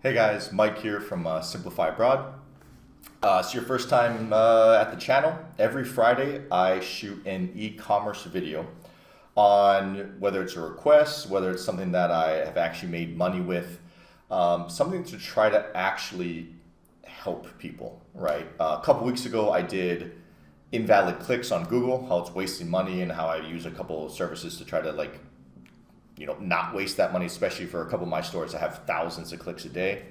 Hey guys, Mike here from Simplify Abroad. It's your first time at the channel. Every Friday I shoot an e-commerce video on whether it's a request, whether it's something that I have actually made money with, something to try to actually help people, right? A couple weeks ago I did invalid clicks on Google, how it's wasting money and how I use a couple of services to try to not waste that money, especially for a couple of my stores that have thousands of clicks a day.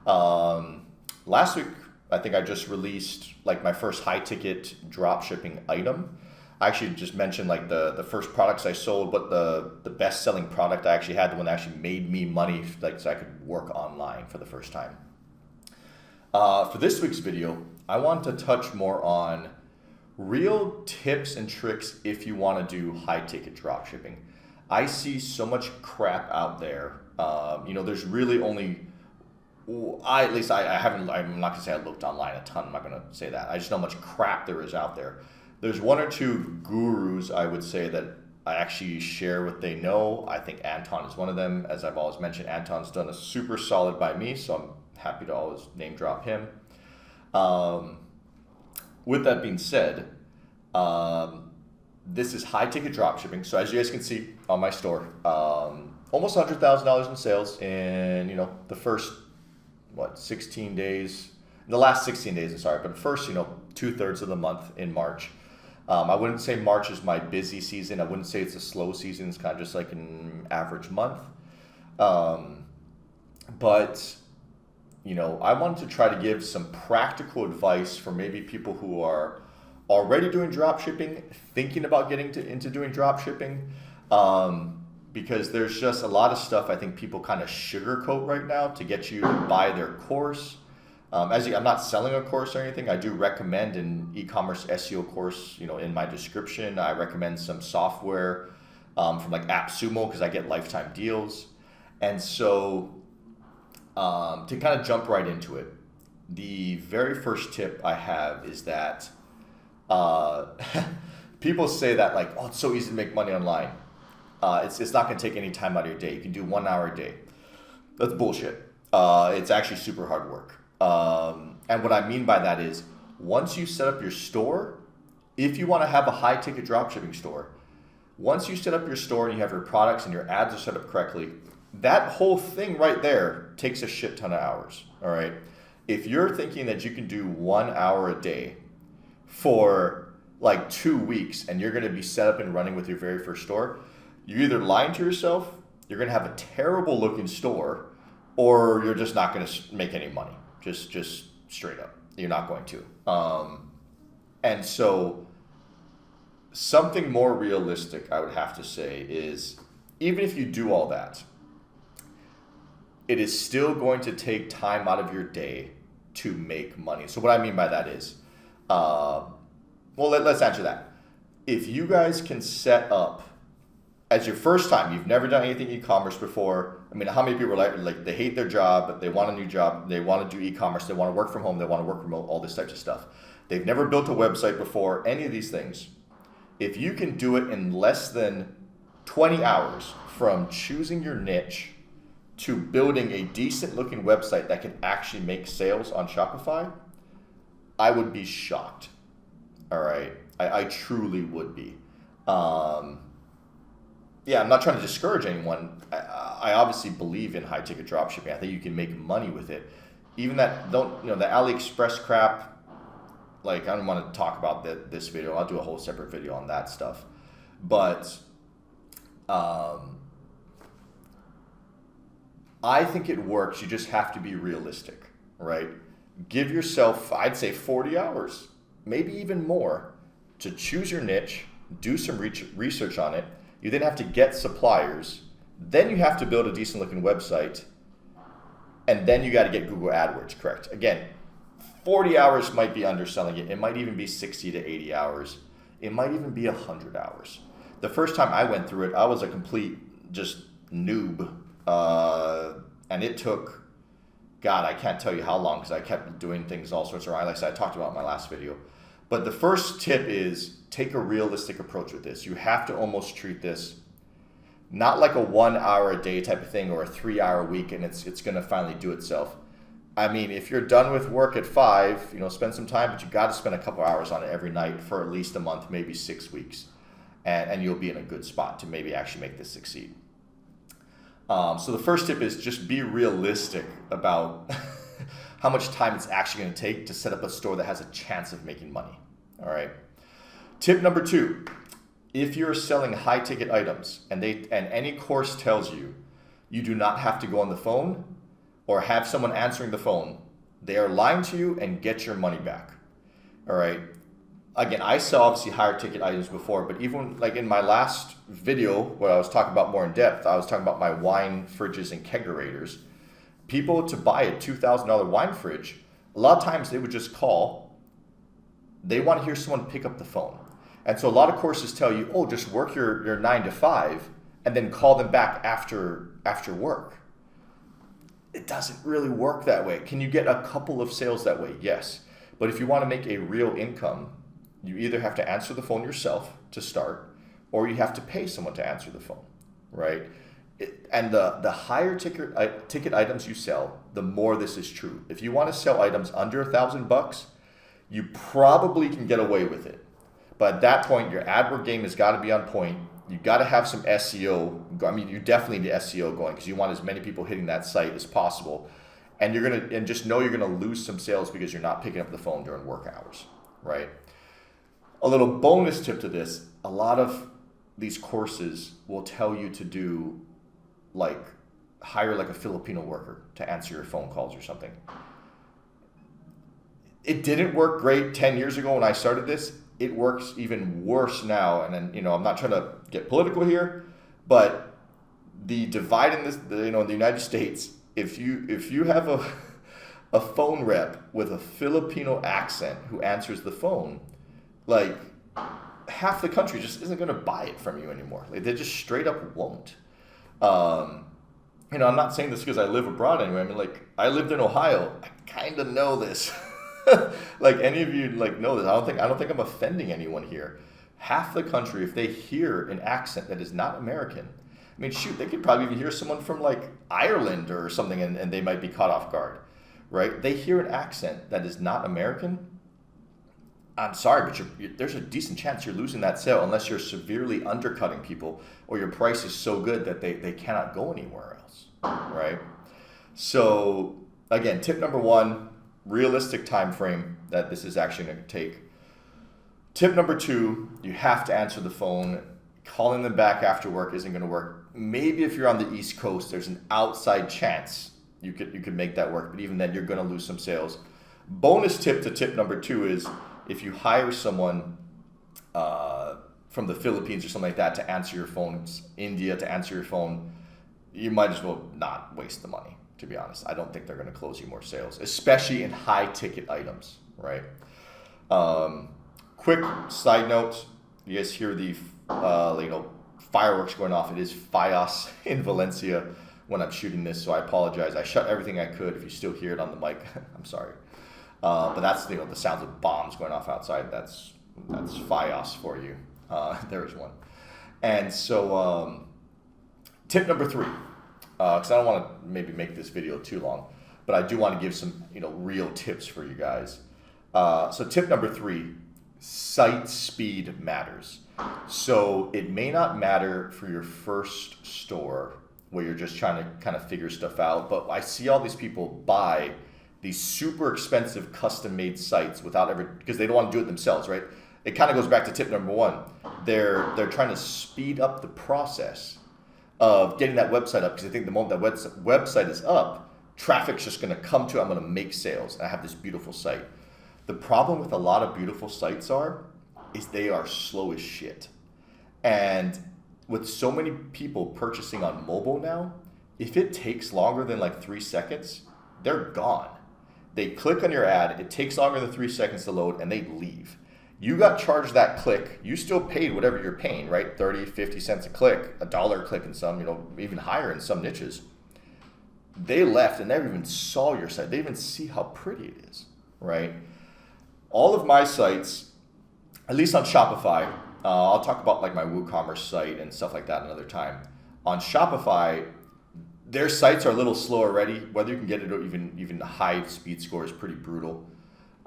Last week, I think I just released my first high ticket drop shipping item. I actually just mentioned the first products I sold, but the best selling product I actually had, the one that actually made me money, so I could work online for the first time. For this week's video, I want to touch more on real tips and tricks if you want to do high ticket drop shipping. I see so much crap out there. There's really only, I'm not gonna say I looked online a ton, I'm not gonna say that. I just know how much crap there is out there. There's one or two gurus, I would say, that I actually share what they know. I think Anton is one of them. As I've always mentioned, Anton's done a super solid by me, so I'm happy to always name drop him. With that being said, this is high ticket drop shipping. So as you guys can see on my store, almost $100,000 in sales in the first 16 days, the last 16 days, I'm sorry, but first 2/3 of the month in March. I wouldn't say March is my busy season. I wouldn't say it's a slow season. It's kind of just like an average month. But I wanted to try to give some practical advice for maybe people who are already doing drop shipping, thinking about getting into doing drop shipping, because there's just a lot of stuff I think people kind of sugarcoat right now to get you to buy their course. I'm not selling a course or anything. I do recommend an e-commerce SEO course, in my description. I recommend some software from AppSumo because I get lifetime deals. And so to kind of jump right into it, the very first tip I have is that people say that it's so easy to make money online. It's not going to take any time out of your day. You can do 1 hour a day. That's bullshit. It's actually super hard work. And what I mean by that is once you set up your store, if you want to have a high ticket dropshipping store, once you set up your store and you have your products and your ads are set up correctly, that whole thing right there takes a shit ton of hours. All right. If you're thinking that you can do 1 hour a day for 2 weeks and you're going to be set up and running with your very first store, you're either lying to yourself, you're going to have a terrible looking store, or you're just not going to make any money. Just straight up, you're not going to. And so something more realistic, I would have to say, is even if you do all that, it is still going to take time out of your day to make money. So what I mean by that is, let's answer that. If you guys can set up as your first time, you've never done anything e-commerce before. I mean, how many people are like they hate their job, but they want a new job, they want to do e-commerce, they want to work from home, they want to work remote, all this types of stuff. They've never built a website before, any of these things. If you can do it in less than 20 hours from choosing your niche to building a decent looking website that can actually make sales on Shopify, I would be shocked. All right. I truly would be. I'm not trying to discourage anyone. I obviously believe in high ticket dropshipping. I think you can make money with it. Even the AliExpress crap, I don't want to talk about this video. I'll do a whole separate video on that stuff. But I think it works. You just have to be realistic, right? Give yourself, I'd say 40 hours, maybe even more, to choose your niche, do some research on it. You then have to get suppliers. Then you have to build a decent looking website. And then you got to get Google AdWords correct. Again, 40 hours might be underselling it. It might even be 60 to 80 hours. It might even be 100 hours. The first time I went through it, I was a complete just noob. And it took, God, I can't tell you how long because I kept doing things all sorts of wrong. Like I said, I talked about in my last video. But the first tip is take a realistic approach with this. You have to almost treat this Not like a 1 hour a day type of thing or a 3 hour week and it's going to finally do itself. I mean, if you're done with work at 5, spend some time, but you got to spend a couple hours on it every night for at least a month, maybe 6 weeks. And you'll be in a good spot to maybe actually make this succeed. So the first tip is just be realistic about how much time it's actually going to take to set up a store that has a chance of making money. All right. Tip number 2, if you're selling high ticket items and any course tells you you do not have to go on the phone or have someone answering the phone, they are lying to you and get your money back. All right. Again, I sell obviously higher ticket items before, but even like in my last video where I was talking about more in depth, I was talking about my wine fridges and kegerators. People to buy a $2,000 wine fridge, a lot of times they would just call. They want to hear someone pick up the phone. And so a lot of courses tell you, oh, just work your 9 to 5 and then call them back after work. It doesn't really work that way. Can you get a couple of sales that way? Yes. But if you want to make a real income, you either have to answer the phone yourself to start, or you have to pay someone to answer the phone, right? And the higher ticket items you sell, the more this is true. If you want to sell items under $1,000, you probably can get away with it. But at that point, your AdWords game has got to be on point. You got to have some SEO. I mean, you definitely need SEO going because you want as many people hitting that site as possible. And just know you're gonna lose some sales because you're not picking up the phone during work hours, right? A little bonus tip to this: a lot of these courses will tell you to do hire like a Filipino worker to answer your phone calls or something. It didn't work great 10 years ago when I started this. It works even worse now. And then, I'm not trying to get political here, but the divide in this, in the United States, if you have a phone rep with a Filipino accent who answers the phone, like half the country just isn't going to buy it from you anymore. Like, they just straight up won't. I'm not saying this because I live abroad anyway. I mean, I lived in Ohio. I kind of know this. Like, any of you know this. I don't think I'm offending anyone here. Half the country, if they hear an accent that is not American, I mean, shoot, they could probably even hear someone from Ireland or something, and they might be caught off guard, right? They hear an accent that is not American. I'm sorry, but there's a decent chance you're losing that sale unless you're severely undercutting people or your price is so good that they cannot go anywhere else, right? So again, tip number 1, realistic time frame that this is actually going to take. Tip number 2, you have to answer the phone. Calling them back after work isn't going to work. Maybe if you're on the East Coast, there's an outside chance you could make that work, but even then you're going to lose some sales. Bonus tip to tip number 2 is if you hire someone from the Philippines or something like that to answer your phones, India to answer your phone, you might as well not waste the money, to be honest. I don't think they're going to close you more sales, especially in high ticket items, right? Quick side note, you guys hear the fireworks going off. It is FIOS in Valencia when I'm shooting this, so I apologize. I shut everything I could. If you still hear it on the mic, I'm sorry. But that's the sounds of bombs going off outside. That's FIOS for you. There is one. And so tip number 3, because I don't want to maybe make this video too long, but I do want to give some real tips for you guys. So tip number 3, site speed matters. So it may not matter for your first store where you're just trying to kind of figure stuff out, but I see all these people buy these super expensive custom-made sites because they don't want to do it themselves, right? It kind of goes back to tip number 1. They're trying to speed up the process of getting that website up because they think the moment that website is up, traffic's just going to come to it. I'm going to make sales. And I have this beautiful site. The problem with a lot of beautiful sites is they are slow as shit. And with so many people purchasing on mobile now, if it takes longer than 3 seconds, they're gone. They click on your ad, it takes longer than 3 seconds to load, and they leave. You got charged that click, you still paid whatever you're paying, right? 30, 50 cents a click, $1 a click in some, even higher in some niches. They left and never even saw your site. They didn't even see how pretty it is, right? All of my sites, at least on Shopify, I'll talk about my WooCommerce site and stuff like that another time. On Shopify, their sites are a little slow already. Whether you can get it or even high speed score is pretty brutal.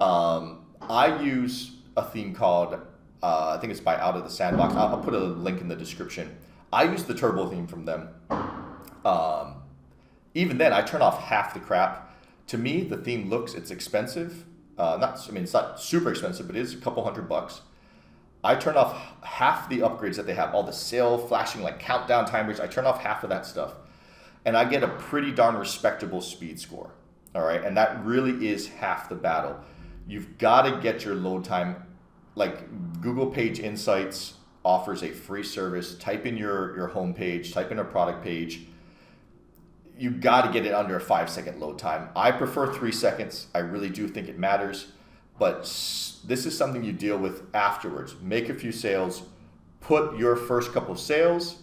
I use a theme called I think it's by Out of the Sandbox. I'll put a link in the description. I use the turbo theme from them. Even then, I turn off half the crap. To me, the theme it's expensive. It's not super expensive, but it is a couple $100. I turn off half the upgrades that they have, all the sale flashing like countdown timers. I turn off half of that stuff, and I get a pretty darn respectable speed score. All right, and that really is half the battle. You've got to get your load time. Like Google Page Insights offers a free service. Type in your home page, type in a product page. You got to get it under a 5-second load time. I prefer 3 seconds. I really do think it matters, but this is something you deal with afterwards. Make a few sales, put your first couple of sales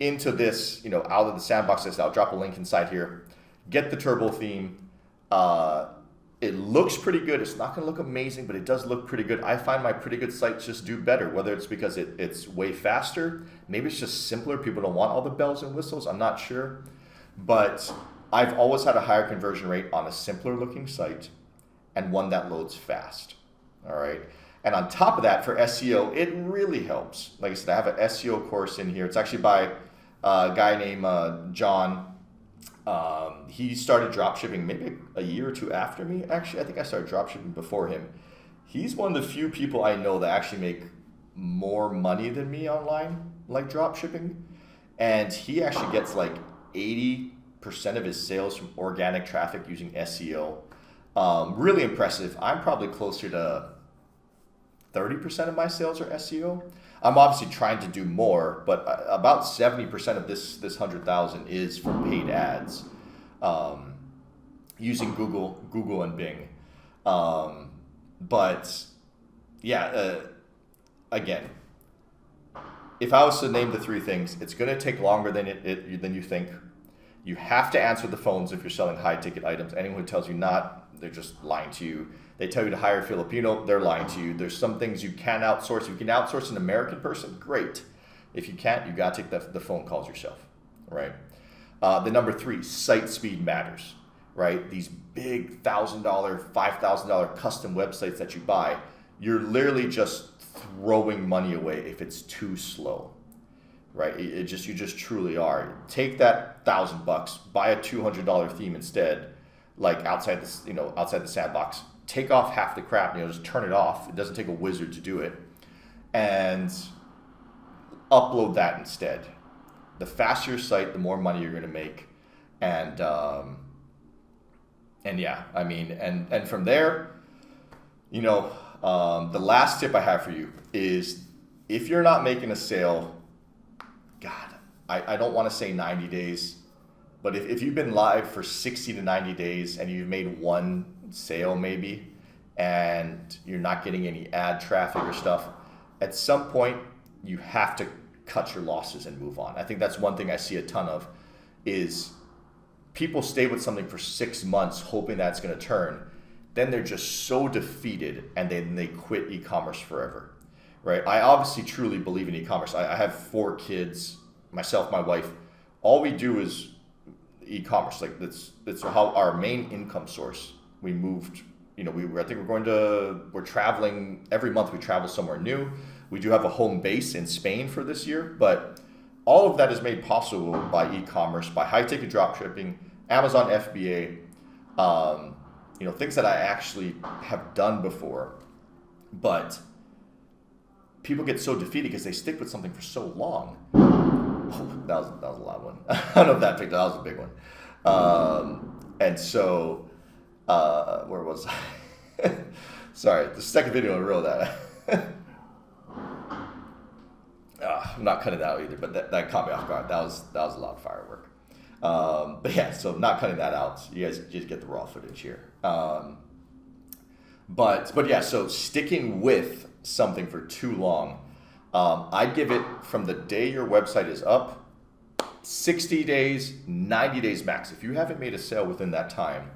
into this, Out of the Sandbox. I'll drop a link inside here. Get the turbo theme. It looks pretty good. It's not going to look amazing, but it does look pretty good. I find my pretty good sites just do better, whether it's because it's way faster. Maybe it's just simpler. People don't want all the bells and whistles. I'm not sure. But I've always had a higher conversion rate on a simpler looking site and one that loads fast. All right. And on top of that, for SEO, it really helps. Like I said, I have an SEO course in here. It's actually by a guy named John. He started dropshipping maybe a year or two after me. Actually, I think I started dropshipping before him. He's one of the few people I know that actually make more money than me online, like dropshipping. And he actually gets like 80% of his sales from organic traffic using SEO. Really impressive. I'm probably closer to 30% of my sales are SEO. I'm obviously trying to do more, but about 70% of this 100,000 is from paid ads, using Google and Bing. But yeah, again, if I was to name the 3 things, it's going to take longer than you think. You have to answer the phones if you're selling high ticket items. Anyone who tells you not, they're just lying to you. They tell you to hire a Filipino, they're lying to you. There's some things you can outsource. If you can outsource an American person, great. If you can't, you got to take the phone calls yourself, right? The number 3, site speed matters, right? These big $1,000, $5,000 custom websites that you buy, you're literally just throwing money away if it's too slow, right? You just truly are. Take that $1,000, buy a $200 theme instead, like outside the sandbox. Take off half the crap, just turn it off. It doesn't take a wizard to do it, and upload that instead. The faster your site, the more money you're going to make, and yeah, and from there, the last tip I have for you is if you're not making a sale, God, I don't want to say 90 days, but if you've been live for 60 to 90 days and you've made one sale maybe, and you're not getting any ad traffic or stuff, at some point you have to cut your losses and move on. I think that's one thing I see a ton of is people stay with something for 6 months hoping that's going to turn. Then they're just so defeated and then they quit e-commerce forever, right? I obviously truly believe in e-commerce. I have 4 kids, myself, my wife. All we do is e-commerce. Like that's how our main income source. We moved, we're traveling every month. We travel somewhere new. We do have a home base in Spain for this year, but all of that is made possible by e-commerce, by high ticket dropshipping, Amazon FBA, things that I actually have done before. But people get so defeated because they stick with something for so long. That was a loud one. I don't know if that picked up. That was a big one. And so, where was I? Sorry, the second video in a row that. I'm not cutting that out either, but that caught me off guard. That was a lot of firework. But yeah, so not cutting that out. You guys just get the raw footage here. But yeah, so sticking with something for too long, I'd give it from the day your website is up, 60 days, 90 days max. If you haven't made a sale within that time,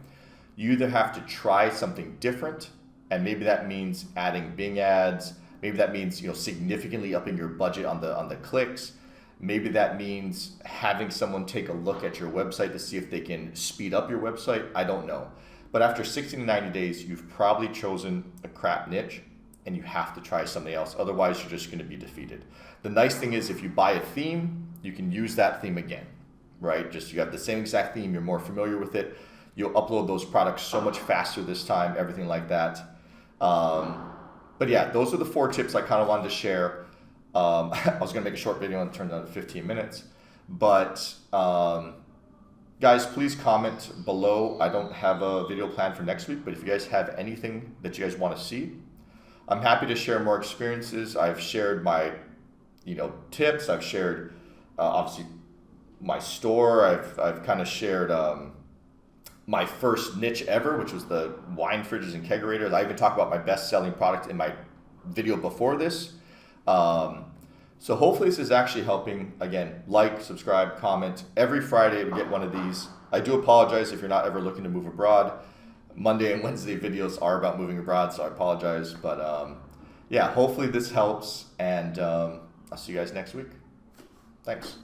you either have to try something different, and maybe that means adding Bing ads. Maybe that means significantly upping your budget on the clicks. Maybe that means having someone take a look at your website to see if they can speed up your website. I don't know. But after 60 to 90 days, you've probably chosen a crap niche and you have to try something else. Otherwise, you're just going to be defeated. The nice thing is if you buy a theme, you can use that theme again, right? Just you have the same exact theme, you're more familiar with it. You'll upload those products so much faster this time, everything like that. But yeah, those are the 4 tips I kind of wanted to share. I was going to make a short video and it turned out to 15 minutes. But guys, please comment below. I don't have a video planned for next week, but if you guys have anything that you guys want to see, I'm happy to share more experiences. I've shared my tips. I've shared obviously my store. I've kind of shared my first niche ever, which was the wine fridges and kegerators. I even talked about my best selling product in my video before this. So hopefully this is actually helping. Again, like, subscribe, comment. Every Friday we get one of these. I do apologize if you're not ever looking to move abroad. Monday and Wednesday videos are about moving abroad, so I apologize. But yeah, hopefully this helps, and I'll see you guys next week. Thanks.